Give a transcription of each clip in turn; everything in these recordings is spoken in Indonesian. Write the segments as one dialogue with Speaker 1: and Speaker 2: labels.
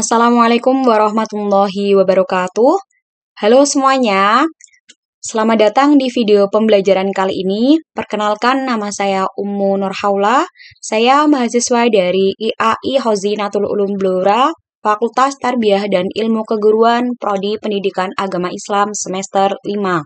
Speaker 1: Assalamualaikum warahmatullahi wabarakatuh. Halo semuanya, selamat datang di video pembelajaran kali ini. Perkenalkan, nama saya Ummu Nurhaula. Saya mahasiswa dari IAI Khazinatul Ulum Blora, Fakultas Tarbiyah dan Ilmu Keguruan, Prodi Pendidikan Agama Islam semester 5.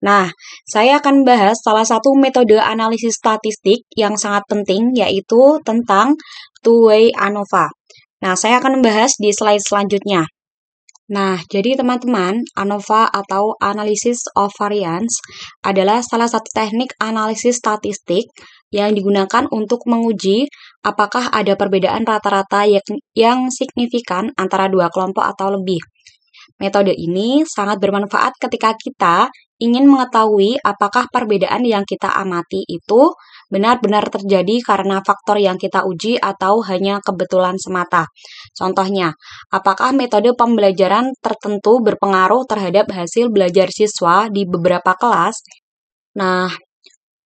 Speaker 1: Nah, saya akan bahas salah satu metode analisis statistik yang sangat penting, yaitu tentang two-way ANOVA. Nah, saya akan membahas di slide selanjutnya. Nah, jadi teman-teman, ANOVA atau Analysis of Variance adalah salah satu teknik analisis statistik yang digunakan untuk menguji apakah ada perbedaan rata-rata yang signifikan antara dua kelompok atau lebih. Metode ini sangat bermanfaat ketika kita ingin mengetahui apakah perbedaan yang kita amati itu benar-benar terjadi karena faktor yang kita uji atau hanya kebetulan semata. Contohnya, apakah metode pembelajaran tertentu berpengaruh terhadap hasil belajar siswa di beberapa kelas? Nah,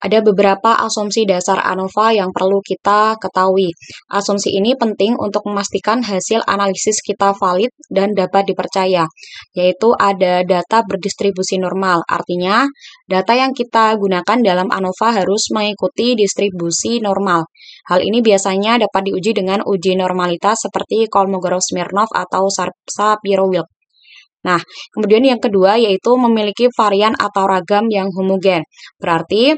Speaker 1: ada beberapa asumsi dasar ANOVA yang perlu kita ketahui. Asumsi ini penting untuk memastikan hasil analisis kita valid dan dapat dipercaya, yaitu ada data berdistribusi normal. Artinya, data yang kita gunakan dalam ANOVA harus mengikuti distribusi normal. Hal ini biasanya dapat diuji dengan uji normalitas seperti Kolmogorov-Smirnov atau Shapiro-Wilk. Nah, kemudian yang kedua yaitu memiliki varian atau ragam yang homogen. Berarti,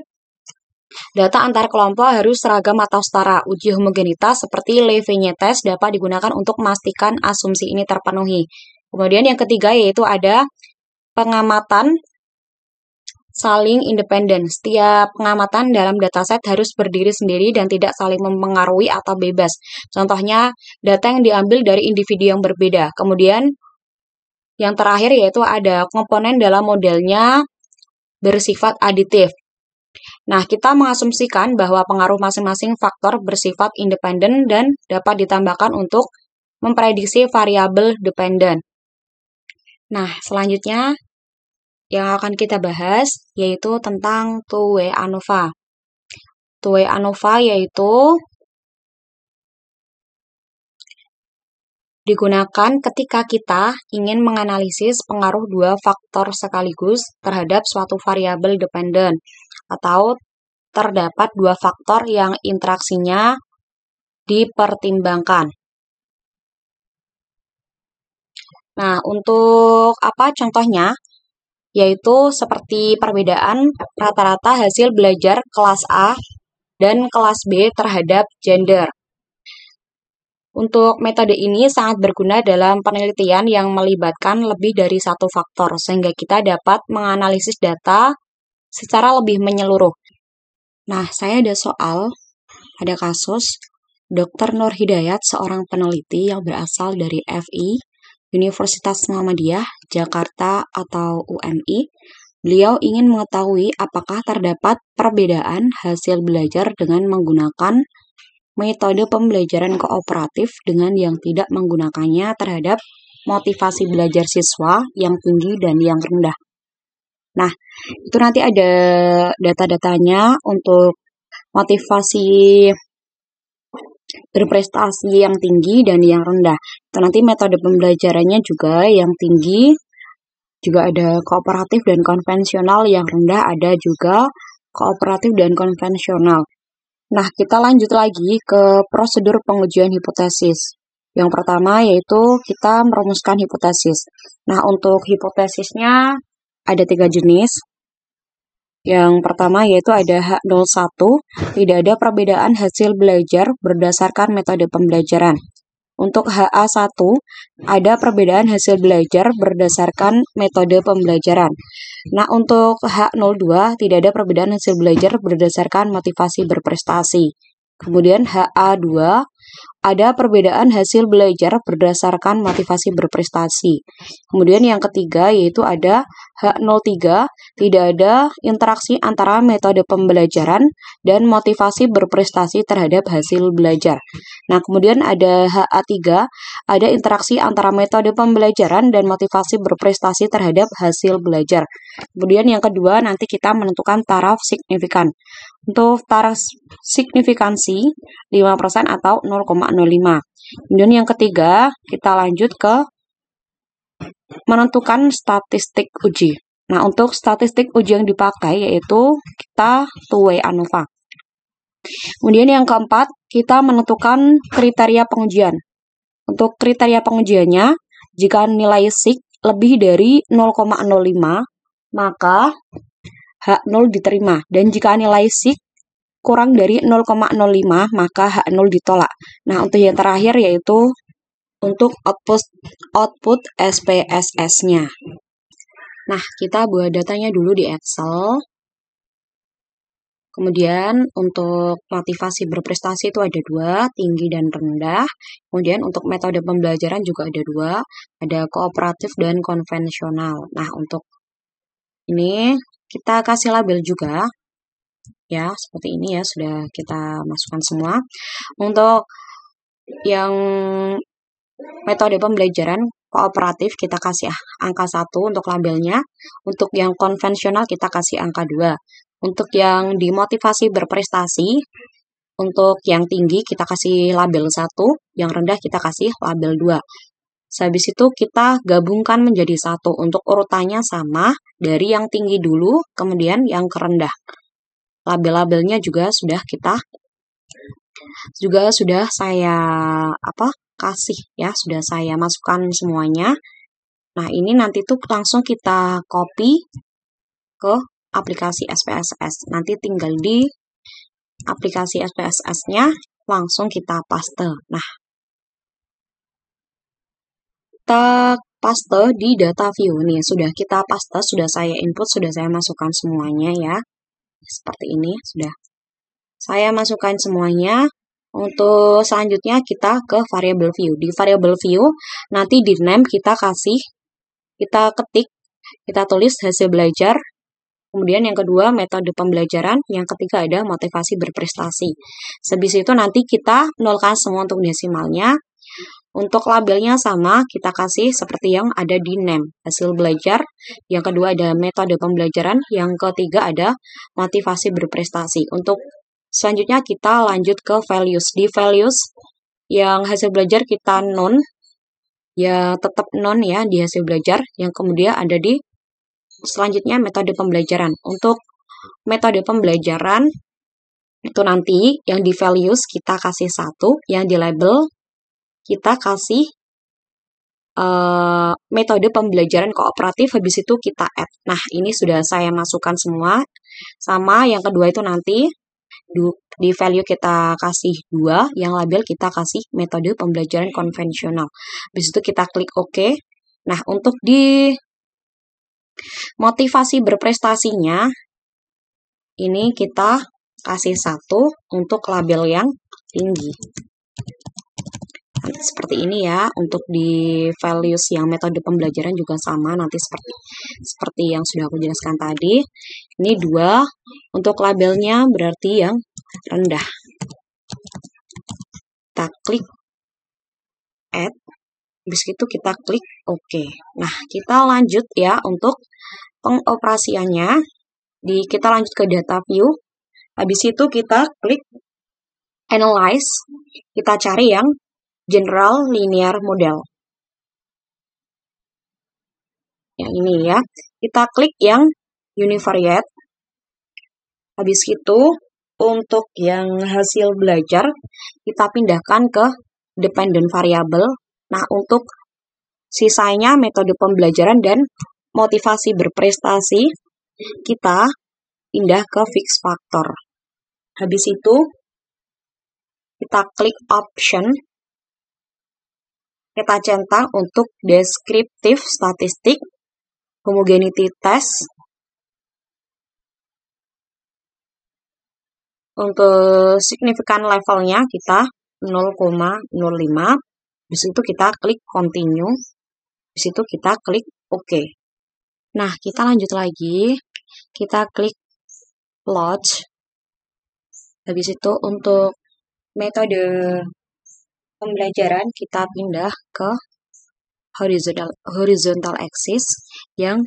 Speaker 1: data antar kelompok harus seragam atau setara. Uji homogenitas seperti Levene test dapat digunakan untuk memastikan asumsi ini terpenuhi. Kemudian yang ketiga yaitu ada pengamatan saling independen. Setiap pengamatan dalam dataset harus berdiri sendiri dan tidak saling mempengaruhi atau bebas. Contohnya, data yang diambil dari individu yang berbeda. Kemudian yang terakhir yaitu ada komponen dalam modelnya bersifat aditif. Nah, kita mengasumsikan bahwa pengaruh masing-masing faktor bersifat independen dan dapat ditambahkan untuk memprediksi variabel dependen. Nah, selanjutnya yang akan kita bahas yaitu tentang two-way ANOVA. Two-way ANOVA yaitu digunakan ketika kita ingin menganalisis pengaruh dua faktor sekaligus terhadap suatu variabel dependen, atau terdapat dua faktor yang interaksinya dipertimbangkan. Nah, untuk apa contohnya? Yaitu seperti perbedaan rata-rata hasil belajar kelas A dan kelas B terhadap gender. Untuk metode ini sangat berguna dalam penelitian yang melibatkan lebih dari satu faktor, sehingga kita dapat menganalisis data secara lebih menyeluruh. Nah, saya ada soal, ada kasus, Dr. Nur Hidayat, seorang peneliti yang berasal dari FI, Universitas Muhammadiyah, Jakarta atau UMI. Beliau ingin mengetahui apakah terdapat perbedaan hasil belajar dengan menggunakan metode pembelajaran kooperatif dengan yang tidak menggunakannya terhadap motivasi belajar siswa yang tinggi dan yang rendah. Nah, itu nanti ada data-datanya untuk motivasi berprestasi yang tinggi dan yang rendah. Itu nanti metode pembelajarannya juga yang tinggi, juga ada kooperatif dan konvensional, yang rendah ada juga kooperatif dan konvensional. Nah, kita lanjut lagi ke prosedur pengujian hipotesis. Yang pertama yaitu kita merumuskan hipotesis. Nah, untuk hipotesisnya ada 3 jenis. Yang pertama yaitu ada H01, tidak ada perbedaan hasil belajar berdasarkan metode pembelajaran. Untuk HA1, ada perbedaan hasil belajar berdasarkan metode pembelajaran. Nah, untuk H02, tidak ada perbedaan hasil belajar berdasarkan motivasi berprestasi. Kemudian HA2, ada perbedaan hasil belajar berdasarkan motivasi berprestasi. Kemudian yang ketiga yaitu ada H03, tidak ada interaksi antara metode pembelajaran dan motivasi berprestasi terhadap hasil belajar. Nah, kemudian ada HA3, ada interaksi antara metode pembelajaran dan motivasi berprestasi terhadap hasil belajar. Kemudian yang kedua nanti kita menentukan taraf signifikan. Untuk taraf signifikansi 5% atau 0,6 0,05. Kemudian yang ketiga, kita lanjut ke menentukan statistik uji. Nah, untuk statistik uji yang dipakai yaitu kita two-way ANOVA. Kemudian yang keempat, kita menentukan kriteria pengujian. Untuk kriteria pengujiannya, jika nilai SIK lebih dari 0,05, maka H0 diterima. Dan jika nilai SIK kurang dari 0,05, maka H0 ditolak. Nah, untuk yang terakhir yaitu untuk output SPSS-nya. Nah, kita buat datanya dulu di Excel. Kemudian untuk motivasi berprestasi itu ada 2, tinggi dan rendah. Kemudian untuk metode pembelajaran juga ada 2, ada kooperatif dan konvensional. Nah, untuk ini kita kasih label juga. Ya, seperti ini ya, sudah kita masukkan semua. Untuk yang metode pembelajaran kooperatif kita kasih angka 1 untuk labelnya. Untuk yang konvensional kita kasih angka 2. Untuk yang dimotivasi berprestasi, untuk yang tinggi kita kasih label 1, yang rendah kita kasih label 2. Habis itu kita gabungkan menjadi 1. Untuk urutannya sama, dari yang tinggi dulu, kemudian yang kerendah. Label-labelnya juga sudah saya kasih ya, sudah saya masukkan semuanya. Nah, ini nanti tuh langsung kita copy ke aplikasi SPSS. Nanti tinggal di aplikasi SPSS-nya langsung kita paste. Nah, kita paste di data view. Nih, sudah kita paste, sudah saya input, sudah saya masukkan semuanya ya. Seperti ini, sudah saya masukkan semuanya. Untuk selanjutnya kita ke variable view. Di variable view, nanti di name kita ketik, kita tulis hasil belajar. Kemudian yang kedua metode pembelajaran, yang ketiga ada motivasi berprestasi. Habis itu nanti kita nolkan semua untuk desimalnya. Untuk labelnya sama, kita kasih seperti yang ada di name, hasil belajar. Yang kedua ada metode pembelajaran, yang ketiga ada motivasi berprestasi. Untuk selanjutnya kita lanjut ke values. Di values yang hasil belajar kita non, ya tetap non ya di hasil belajar. Yang kemudian ada di selanjutnya metode pembelajaran. Untuk metode pembelajaran itu nanti yang di values kita kasih 1, yang di label kita kasih metode pembelajaran kooperatif, habis itu kita add. Nah, ini sudah saya masukkan semua. Sama yang kedua itu nanti di value kita kasih 2, yang label kita kasih metode pembelajaran konvensional. Habis itu kita klik OK. Nah, untuk di motivasi berprestasinya, ini kita kasih 1 untuk label yang tinggi. Nanti seperti ini ya, untuk di values yang metode pembelajaran juga sama, nanti seperti yang sudah aku jelaskan tadi. Ini 2, untuk labelnya berarti yang rendah. Kita klik add. Habis itu kita klik OK. Nah, kita lanjut ya untuk pengoperasiannya. Kita lanjut ke data view. Habis itu kita klik analyze. Kita cari yang general linear model. Yang ini ya. Kita klik yang univariate. Habis itu untuk yang hasil belajar kita pindahkan ke dependent variable. Nah, untuk sisanya metode pembelajaran dan motivasi berprestasi kita pindah ke fixed factor. Habis itu kita klik option. Kita centang untuk descriptive statistik, homogeneity test. Untuk signifikan levelnya kita 0,05. Di situ kita klik continue. Di situ kita klik OK. Nah, kita lanjut lagi. Kita klik plot. Habis itu untuk metode pembelajaran kita pindah ke horizontal axis, yang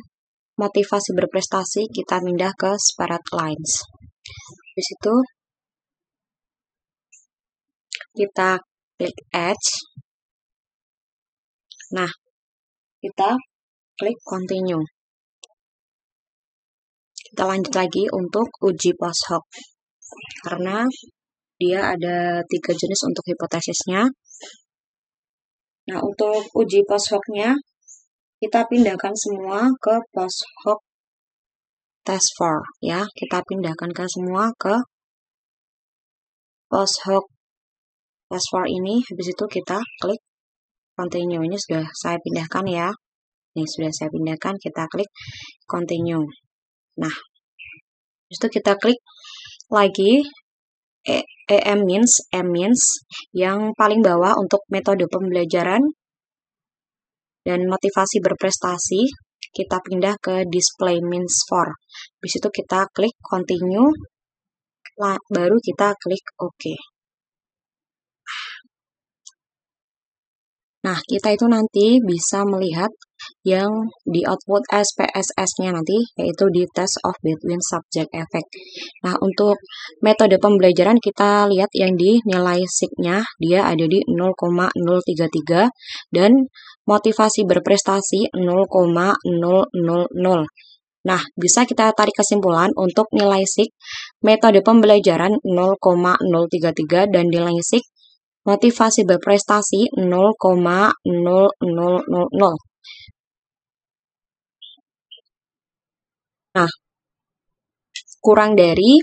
Speaker 1: motivasi berprestasi kita pindah ke separate lines. Habis itu kita klik Edge. Nah, kita klik Continue. Kita lanjut lagi untuk uji post hoc. Karena dia ada 3 jenis untuk hipotesisnya. Nah, untuk uji post hoc-nya, kita pindahkan semua ke post hoc test for, ya. Kita pindahkan ke semua ke post hoc test for ini. Habis itu kita klik Continue. Ini sudah saya pindahkan, ya. Ini sudah saya pindahkan, kita klik Continue. Nah, habis itu kita klik lagi means yang paling bawah untuk metode pembelajaran dan motivasi berprestasi. Kita pindah ke display means for. Habis itu kita klik Continue, baru kita klik OK. Nah, kita itu nanti bisa melihat yang di output SPSS-nya nanti, yaitu di Test of Between Subject Effect. Nah, untuk metode pembelajaran kita lihat yang di nilai SIG-nya, dia ada di 0,033 dan motivasi berprestasi 0,000. Nah, bisa kita tarik kesimpulan untuk nilai SIG metode pembelajaran 0,033 dan nilai SIG motivasi berprestasi 0,0000. Nah, kurang dari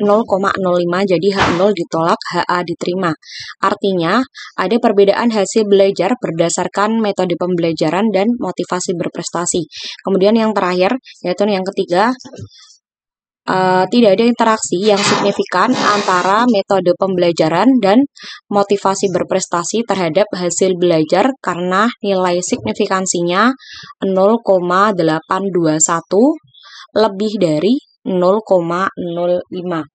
Speaker 1: 0,05, jadi H0 ditolak, HA diterima. Artinya, ada perbedaan hasil belajar berdasarkan metode pembelajaran dan motivasi berprestasi. Kemudian yang terakhir, yaitu yang ketiga, tidak ada interaksi yang signifikan antara metode pembelajaran dan motivasi berprestasi terhadap hasil belajar karena nilai signifikansinya 0,821 lebih dari 0,05.